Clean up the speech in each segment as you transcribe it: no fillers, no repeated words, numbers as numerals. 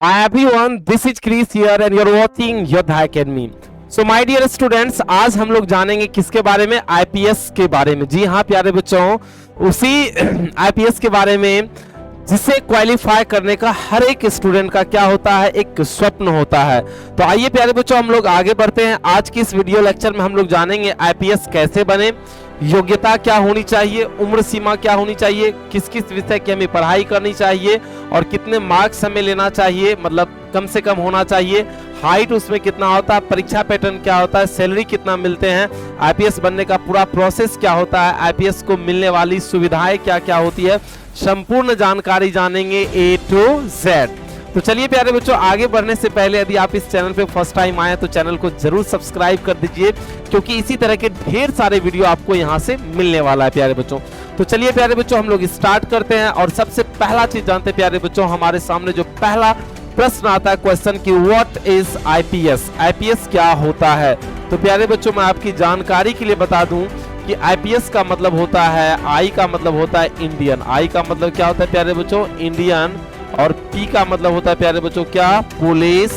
Hi everyone, this is Chris here and you're watching Yodha Academy. So my dear students, आज हम लोग जानेंगे किसके बारे में? आईपीएस के बारे में। जी हाँ प्यारे बच्चों, उसी आईपीएस के बारे में जिसे क्वालिफाई करने का हर एक स्टूडेंट का क्या होता है, एक स्वप्न होता है। तो आइए प्यारे बच्चों हम लोग आगे बढ़ते हैं। आज की इस वीडियो लेक्चर में हम लोग जानेंगे आईपीएस कैसे बने, योग्यता क्या होनी चाहिए, उम्र सीमा क्या होनी चाहिए, किस किस विषय की हमें पढ़ाई करनी चाहिए और कितने मार्क्स हमें लेना चाहिए, मतलब कम से कम होना चाहिए, हाइट उसमें कितना होता है, परीक्षा पैटर्न क्या होता है, सैलरी कितना मिलते हैं, आईपीएस बनने का पूरा प्रोसेस क्या होता है, आईपीएस को मिलने वाली सुविधाएं क्या क्या होती है, संपूर्ण जानकारी जानेंगे A to Z। तो चलिए प्यारे बच्चों, आगे बढ़ने से पहले यदि आप इस चैनल पे फर्स्ट टाइम आए तो चैनल को जरूर सब्सक्राइब कर दीजिए, क्योंकि इसी तरह के ढेर सारे वीडियो आपको यहाँ से मिलने वाला है प्यारे बच्चों। तो चलिए प्यारे बच्चों हम लोग स्टार्ट करते हैं और सबसे पहला चीज जानते हैं प्यारे बच्चों, हमारे सामने जो पहला प्रश्न आता है क्वेश्चन की, व्हाट इज आईपीएस, आईपीएस क्या होता है। तो प्यारे बच्चों मैं आपकी जानकारी के लिए बता दूं कि आईपीएस का मतलब होता है, आई का मतलब होता है इंडियन, आई का मतलब क्या होता है प्यारे बच्चों, इंडियन, और पी का मतलब होता है प्यारे बच्चों क्या, पुलिस,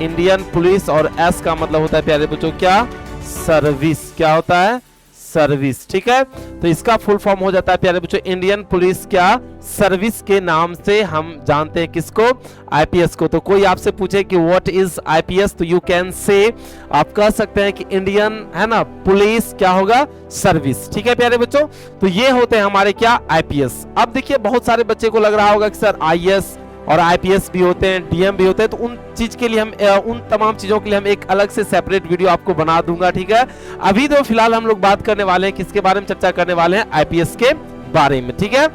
इंडियन पुलिस, और एस का मतलब होता है प्यारे बच्चों क्या, सर्विस, क्या होता है, सर्विस। ठीक है, तो इसका फुल फॉर्म हो जाता है प्यारे बच्चों इंडियन पुलिस क्या सर्विस के नाम से हम जानते हैं किसको, आईपीएस को। तो कोई आपसे पूछे कि व्हाट इज आईपीएस, तो यू कैन से, आप कह सकते हैं कि इंडियन है ना पुलिस क्या होगा, सर्विस। ठीक है प्यारे बच्चों, तो ये होते हैं हमारे क्या, आईपीएस। अब देखिए बहुत सारे बच्चे को लग रहा होगा कि सर आईएएस और आईपीएस भी होते हैं, डीएम भी होते हैं, तो उन चीज के लिए हम उन तमाम चीजों के लिए हम एक अलग से सेपरेट वीडियो आपको बना दूंगा। ठीक है, अभी तो फिलहाल हम लोग बात करने वाले हैं किसके बारे में, चर्चा करने वाले हैं आईपीएस के बारे में। ठीक है,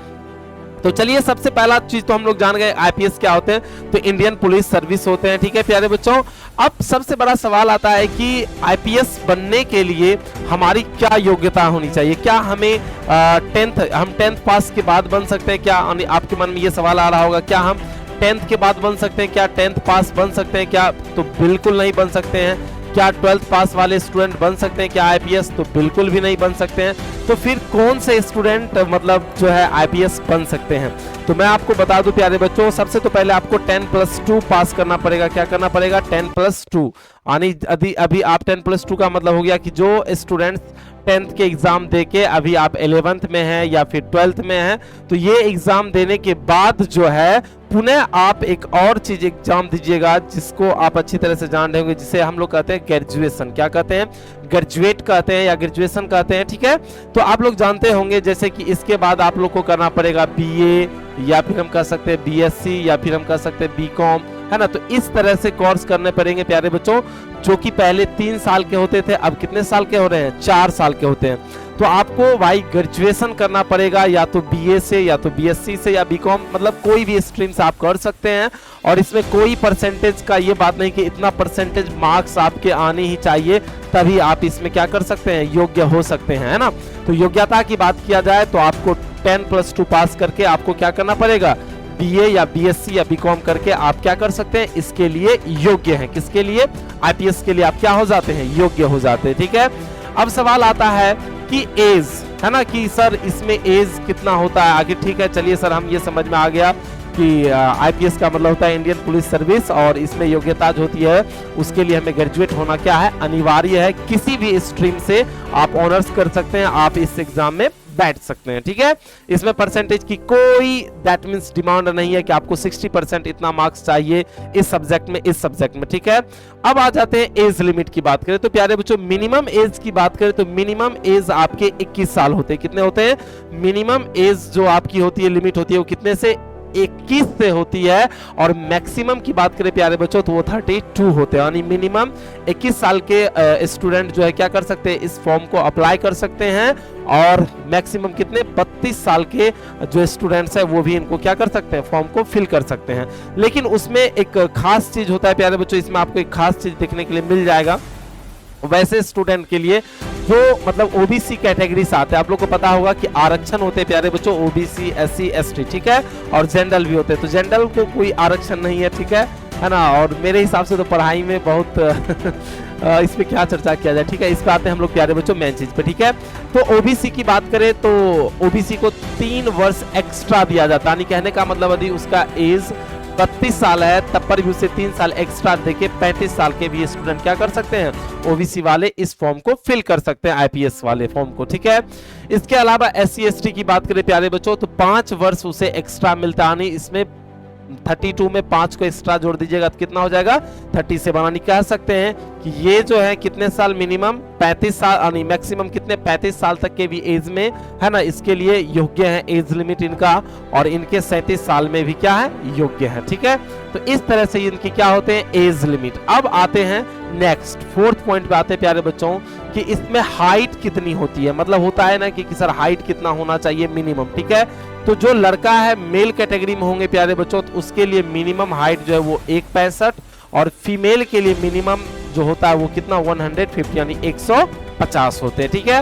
तो चलिए सबसे पहला चीज तो हम लोग जान गए आईपीएस क्या होते हैं, तो इंडियन पुलिस सर्विस होते हैं। ठीक है प्यारे बच्चों, अब सबसे बड़ा सवाल आता है कि आईपीएस बनने के लिए हमारी क्या योग्यता होनी चाहिए, क्या हमें हम टेंथ पास के बाद बन सकते हैं क्या, आपके मन में ये सवाल आ रहा होगा, क्या हम 10th के बाद बन सकते हैं क्या, 10th पास बन सकते हैं क्या, तो बिल्कुल नहीं बन सकते हैं। क्या 12th पास वाले स्टूडेंट बन सकते हैं क्या आईपीएस, तो बिल्कुल भी नहीं बन सकते हैं। तो फिर कौन से स्टूडेंट मतलब जो है आईपीएस बन सकते हैं, तो मैं आपको बता दूं प्यारे बच्चों, सबसे तो पहले आपको 10+2 पास करना पड़ेगा। क्या करना पड़ेगा, 10+2, यानी अभी आप 10+2 का मतलब हो गया कि जो स्टूडेंट्स 10th के एग्जाम देके अभी आप 11th में हैं या फिर 12th में हैं, तो ये एग्जाम देने के बाद जो है पुनः आप एक और चीज एग्जाम दीजिएगा जिसको आप अच्छी तरह से जान रहे होंगे, जिसे हम लोग कहते हैं ग्रेजुएशन। क्या कहते हैं, ग्रेजुएट कहते हैं या ग्रेजुएशन कहते हैं। ठीक है, तो आप लोग जानते होंगे जैसे कि इसके बाद आप लोग को करना पड़ेगा बीए, या फिर हम कह सकते हैं बीएससी, या फिर हम कह सकते हैं बीकॉम, है ना। तो इस तरह से कोर्स करने पड़ेंगे प्यारे बच्चों, जो कि पहले 3 साल के होते थे, अब कितने साल के हो रहे हैं, 4 साल के होते हैं। तो आपको भाई ग्रेजुएशन करना पड़ेगा, या तो बीए से, या तो बीएससी से, या बीकॉम, मतलब कोई भी स्ट्रीम से आप कर सकते हैं। और इसमें कोई परसेंटेज का ये बात नहीं कि इतना परसेंटेज मार्क्स आपके आने ही चाहिए तभी आप इसमें क्या कर सकते हैं, योग्य हो सकते हैं, है ना। तो योग्यता की बात किया जाए तो आपको 10+2 पास करके आपको क्या करना पड़ेगा, बीए या बीएससी या बीकॉम करके आप क्या कर सकते हैं, इसके लिए योग्य हैं। किसके लिए, आईपीएस के लिए आप क्या हो जाते हैं, योग्य हो जाते हैं। ठीक है, अब सवाल आता है कि एज, है ना, कि सर इसमें एज कितना होता है आगे। ठीक है, चलिए सर हम ये समझ में आ गया कि आईपीएस का मतलब होता है इंडियन पुलिस सर्विस, और इसमें योग्यता जो होती है उसके लिए हमें ग्रेजुएट होना क्या है, अनिवार्य है। किसी भी स्ट्रीम से आप ऑनर्स कर सकते हैं, आप इस एग्जाम में बैठ सकते हैं। ठीक है, इसमें परसेंटेज की कोई दैट मींस डिमांड नहीं है कि आपको 60% इतना मार्क्स चाहिए इस सब्जेक्ट में, इस सब्जेक्ट में। ठीक है, अब आ जाते हैं एज लिमिट की बात करें तो प्यारे बच्चों मिनिमम एज की बात करें तो मिनिमम एज आपके 21 साल होते हैं। कितने होते हैं, मिनिमम एज जो आपकी होती है, लिमिट होती है, वो कितने से, 21 से होती है। और मैक्सिमम की बात करें प्यारे बच्चों तो वो 32 होते हैं, यानी मिनिमम 21 साल के स्टूडेंट जो है क्या कर सकते हैं, इस फॉर्म को अप्लाई कर सकते हैं। और मैक्सिमम कितने, 32 साल के जो स्टूडेंट्स हैं वो भी इनको क्या कर सकते हैं, फॉर्म को फिल कर सकते हैं। लेकिन उसमें एक खास चीज होता है प्यारे बच्चों, इसमें आपको एक खास चीज देखने के लिए मिल जाएगा वैसे स्टूडेंट के लिए जो मतलब ओबीसी कैटेगरी से आते हैं। आप लोग को पता होगा कि आरक्षण होते हैं प्यारे बच्चों, ओबीसी, एससी, एसटी, ठीक है, और जनरल भी होते हैं। तो जनरल को कोई आरक्षण नहीं है, ठीक है ना। और मेरे हिसाब से तो पढ़ाई में बहुत इस पे क्या चर्चा किया जाए। ठीक है, इस पे आते हैं हम लोग प्यारे बच्चों मेन चीज पे। ठीक है, तो ओबीसी की बात करें तो ओबीसी को 3 वर्ष एक्स्ट्रा दिया जाता है, यानी कहने का मतलब यदि उसका एज 32 साल है तब पर भी उसे 3 साल एक्स्ट्रा देके 35 साल के भी स्टूडेंट क्या कर सकते हैं, ओबीसी वाले इस फॉर्म को फिल कर सकते हैं, आईपीएस वाले फॉर्म को, ठीक है। इसके अलावा एससी एसटी की बात करें प्यारे बच्चों तो 5 वर्ष उसे एक्स्ट्रा मिलता है, यानी इसमें 32 में 5 को एक्स्ट्रा जोड़ दीजिएगा तो कितना हो जाएगा 30 से बनानी। कह सकते हैं कि ये जो है कितने साल मिनिमम 35 साल यानी मैक्सिमम कितने 35 साल तक के भी एज में है ना, इसके लिए योग्य है एज लिमिट इनका, और इनके 37 साल में भी क्या है योग्य है, ठीक है। तो इस तरह से इनकी क्या होते हैं एज लिमिट। अब आते हैं नेक्स्ट 4th पॉइंट पे आते हैं प्यारे बच्चों कि इसमें हाइट कितनी होती है, मतलब होता है ना कि सर हाइट कितना होना चाहिए मिनिमम, ठीक है। तो जो लड़का है मेल कैटेगरी में होंगे प्यारे बच्चों तो उसके लिए मिनिमम हाइट जो है वो 165, और फीमेल के लिए मिनिमम जो होता है वो कितना 150 यानी 150 होते हैं, ठीक है।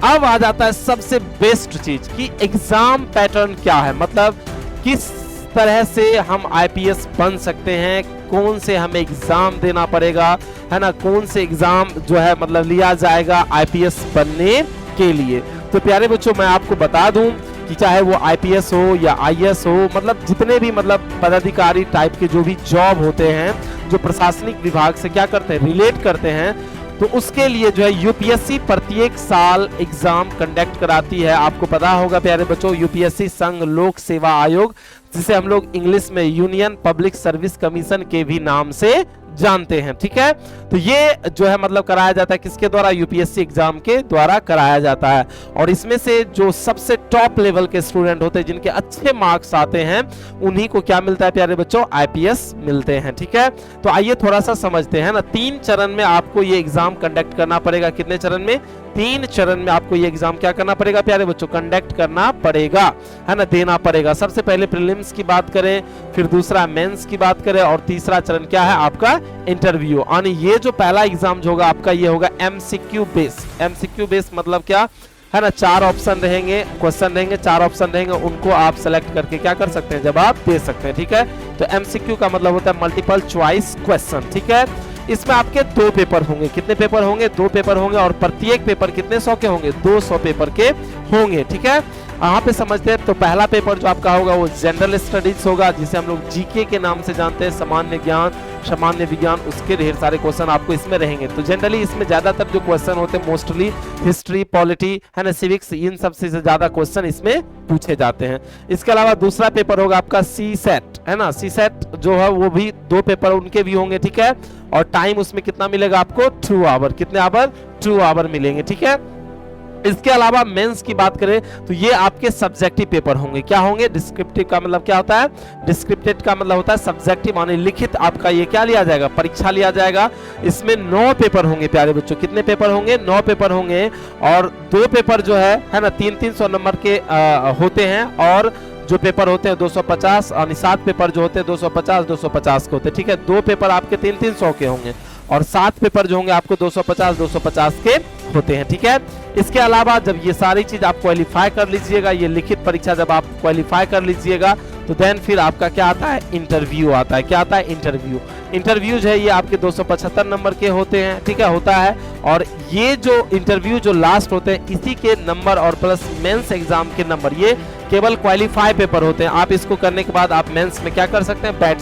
अब आ जाता है सबसे बेस्ट चीज कि एग्जाम पैटर्न क्या है, मतलब किस तरह से हम आईपीएस बन सकते हैं, कौन से हमें एग्जाम देना पड़ेगा, है ना, कौन से एग्जाम जो है मतलब लिया जाएगा आईपीएस बनने के लिए। तो प्यारे बच्चों मैं आपको बता दूं कि चाहे वो आईपीएस हो या आईएएस हो, मतलब जितने भी मतलब पदाधिकारी टाइप के जो भी जॉब होते हैं जो प्रशासनिक विभाग से क्या करते हैं रिलेट करते हैं, तो उसके लिए जो है यूपीएससी प्रत्येक साल एग्जाम कंडक्ट कराती है। आपको पता होगा प्यारे बच्चों यूपीएससी संघ लोक सेवा आयोग, जिसे हम लोग इंग्लिश में यूनियन पब्लिक सर्विस कमीशन के भी नाम से जानते हैं, ठीक है। तो ये जो है मतलब कराया जाता है किसके द्वारा, यूपीएससी एग्जाम के द्वारा कराया जाता है। और इसमें से जो सबसे टॉप लेवल के स्टूडेंट होते हैं जिनके अच्छे मार्क्स आते हैं उन्हीं को क्या मिलता है प्यारे बच्चों, आईपीएस मिलते हैं, ठीक है। तो आइए थोड़ा सा समझते हैं ना, 3 चरण में आपको ये एग्जाम कंडक्ट करना पड़ेगा। कितने चरण में, 3 चरण में आपको ये एग्जाम क्या करना पड़ेगा प्यारे बच्चों, कंडक्ट करना पड़ेगा, है ना, देना पड़ेगा। सबसे पहले प्रीलिम्स की बात करें, फिर दूसरा मेंस की बात करें, और तीसरा चरण क्या है आपका इंटरव्यू। यानी ये जो पहला एग्जाम जो होगा आपका ये होगा एमसीक्यू बेस। एमसीक्यू बेस मतलब क्या है ना, 4 ऑप्शन रहेंगे, क्वेश्चन रहेंगे, 4 ऑप्शन रहेंगे, उनको आप सेलेक्ट करके क्या कर सकते हैं जवाब दे सकते हैं, ठीक है। तो एमसीक्यू का मतलब होता है मल्टीपल चॉइस क्वेश्चन, ठीक है। इसमें आपके 2 पेपर होंगे। कितने पेपर होंगे, 2 पेपर होंगे, और प्रत्येक पेपर कितने 100 के होंगे, 200 पेपर के होंगे, ठीक है। यहाँ पे समझते हैं। तो पहला पेपर जो आपका होगा वो जनरल स्टडीज होगा, जिसे हम लोग जीके के नाम से जानते हैं, सामान्य ज्ञान, सामान्य विज्ञान, उसके ढेर सारे क्वेश्चन आपको इसमें रहेंगे। तो जनरली इसमें ज्यादातर जो क्वेश्चन होते हैं मोस्टली हिस्ट्री, पॉलिटी, है ना, सिविक्स, इन सब से ज्यादा क्वेश्चन इसमें पूछे जाते हैं। इसके अलावा दूसरा पेपर होगा आपका सी सेट, है ना, सी सेट जो है वो भी 2 पेपर उनके भी होंगे, ठीक है। और टाइम उसमें कितना मिलेगा आपको, 2 आवर। कितने आवर, 2 आवर मिलेंगे, ठीक है। इसके अलावा मेंस की बात करें तो ये आपके सब्जेक्टिव पेपर होंगे। क्या होंगे, डिस्क्रिप्टिव का मतलब क्या होता है, डिस्क्रिप्टिव का मतलब होता है सब्जेक्टिव, माने लिखित आपका ये क्या लिया जाएगा, परीक्षा लिया जाएगा। इसमें 9 पेपर होंगे प्यारे बच्चों। कितने पेपर होंगे, 9 पेपर होंगे। और 2 पेपर जो है ना 300 नंबर के होते हैं, और जो पेपर होते हैं 250, और 7 पेपर जो होते हैं 250 के होते हैं, ठीक है। 2 पेपर आपके 300 के होंगे, और 7 पेपर जो होंगे आपको 250 के होते हैं, ठीक है। इसके अलावा जब ये सारी चीज आप क्वालिफाई कर लीजिएगा, ये लिखित परीक्षा जब आप क्वालिफाई कर लीजिएगा, तो देन फिर आपका क्या आता है, इंटरव्यू आता है। क्या आता है, इंटरव्यू। इंटरव्यू जो है ये आपके 275 नंबर के होते हैं, ठीक है, होता है। और ये जो इंटरव्यू जो लास्ट होते हैं इसी के नंबर और प्लस मेंस एग्जाम के नंबर, ये केवल क्वालिफाई पेपर होते हैं। आप इसको करने के बाद आप मेंस में क्या कर सकते हैं, बैठ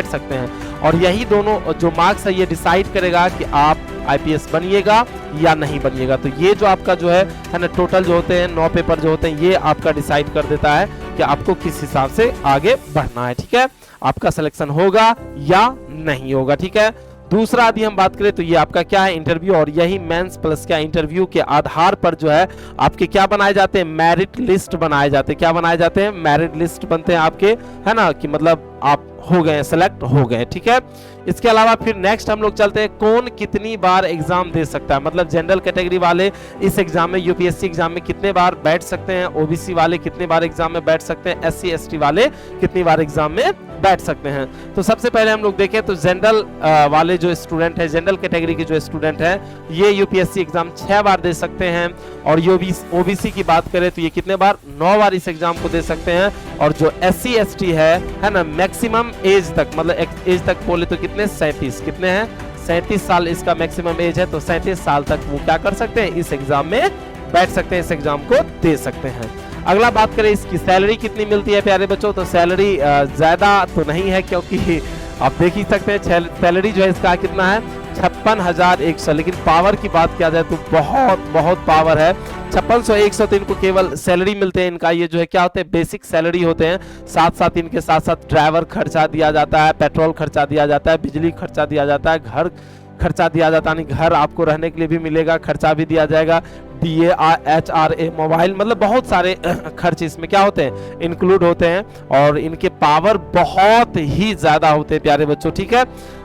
सकते हैं। और यही दोनों जो मार्क्स है ये डिसाइड करेगा कि आप आईपीएस बनिएगा या नहीं बनिएगा। तो ये जो आपका जो है ना टोटल जो होते हैं 9 पेपर जो होते हैं, ये आपका डिसाइड कर देता है कि आपको किस हिसाब से आगे बढ़ना है, ठीक है। आपका सिलेक्शन होगा या नहीं होगा, ठीक है। दूसरा यदि हम बात करें तो ये आपका क्या है, इंटरव्यू। और यही मेंस प्लस क्या इंटरव्यू के आधार पर जो है आपके क्या बनाए जाते हैं, मेरिट लिस्ट बनाए जाते हैं। क्या बनाए जाते हैं, मेरिट लिस्ट बनते हैं आपके, है ना, कि मतलब आप हो गए, सेलेक्ट हो गए, ठीक है। इसके अलावा फिर नेक्स्ट हम लोग चलते हैं, कौन कितनी बार एग्जाम दे सकता है। मतलब जनरल कैटेगरी वाले इस एग्जाम में, यूपीएससी एग्जाम में कितने बार बैठ सकते हैं, ओबीसी वाले कितने बार एग्जाम में बैठ सकते हैं, एससी एसटी वाले कितनी बार एग्जाम में बैठ सकते हैं। तो सबसे पहले हम लोग देखें तो जनरल वाले जो स्टूडेंट है, जनरल कैटेगरी के जो स्टूडेंट है, ये यूपीएससी एग्जाम 6 बार दे सकते हैं। और ओबीसी की बात करें तो ये कितने बार, 9 बार इस एग्जाम को दे सकते हैं। और जो एससी एसटी है ना, मैक्सिमम एज तक, मतलब एज तक बोले तो कितने, 37, कितने हैं, 37 साल इसका मैक्सिमम एज है। तो 37 साल तक वो क्या कर सकते हैं, इस एग्जाम में बैठ सकते हैं, इस एग्जाम को दे सकते हैं। अगला बात करें इसकी सैलरी कितनी मिलती है प्यारे बच्चों, तो सैलरी ज़्यादा तो नहीं है, क्योंकि आप देख ही सकते हैं सैलरी जो है इसका कितना है 56,100। लेकिन पावर की बात किया जाए तो बहुत बहुत पावर है। 56,100 तो इनको केवल सैलरी मिलते हैं। इनका ये जो है क्या होते हैं, बेसिक सैलरी होते हैं। साथ साथ इनके साथ साथ ड्राइवर खर्चा दिया जाता है, पेट्रोल खर्चा दिया जाता है, बिजली खर्चा दिया जाता है, घर खर्चा दिया जाता है, घर आपको रहने के लिए भी मिलेगा, खर्चा भी दिया जाएगा, DAHRA मोबाइल, मतलब बहुत सारे खर्च इसमें क्या होते हैं, इंक्लूड होते हैं। और इनके पावर बहुत ही ज्यादा होते हैं प्यारे बच्चों, ठीक है।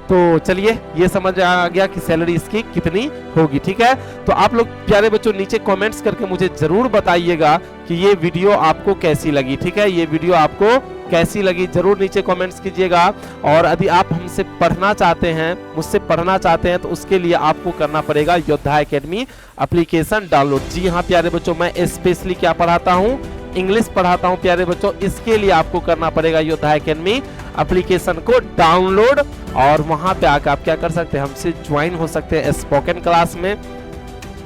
तो चलिए ये समझ आ गया कि सैलरी इसकी कितनी होगी, ठीक है। तो आप लोग प्यारे बच्चों नीचे कमेंट्स करके मुझे जरूर बताइएगा कि ये वीडियो आपको कैसी लगी, ठीक है। ये वीडियो आपको कैसी लगी जरूर नीचे कमेंट्स कीजिएगा। और यदि आप हमसे पढ़ना चाहते हैं, मुझसे पढ़ना चाहते हैं, तो उसके लिए आपको करना पड़ेगा योद्धा एकेडमी एप्लीकेशन डाउनलोड। जी हाँ प्यारे बच्चों, मैं स्पेशली क्या पढ़ाता हूँ, इंग्लिश पढ़ाता हूँ प्यारे बच्चों। इसके लिए आपको करना पड़ेगा योद्धा एकेडमी एप्लीकेशन को डाउनलोड, और वहां पे आकर आप क्या कर सकते हैं, हमसे ज्वाइन हो सकते हैं स्पोकन क्लास में,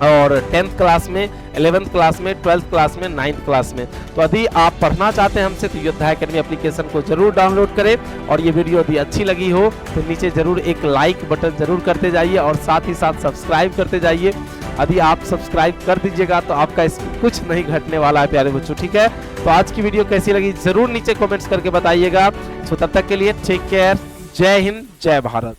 और 10th क्लास में, 11th क्लास में, 12th क्लास में, 9th क्लास में। तो यदि आप पढ़ना चाहते हैं हमसे तो योद्धा एकेडमी एप्लीकेशन को जरूर डाउनलोड करें। और ये वीडियो यदि अच्छी लगी हो तो नीचे जरूर एक लाइक बटन जरूर करते जाइए, और साथ ही साथ सब्सक्राइब करते जाइए। यदि आप सब्सक्राइब कर दीजिएगा तो आपका इसमें कुछ नहीं घटने वाला है प्यारे बच्चों, ठीक है। तो आज की वीडियो कैसी लगी जरूर नीचे कमेंट्स करके बताइएगा। तो तब तक के लिए टेक केयर, जय हिंद, जय भारत।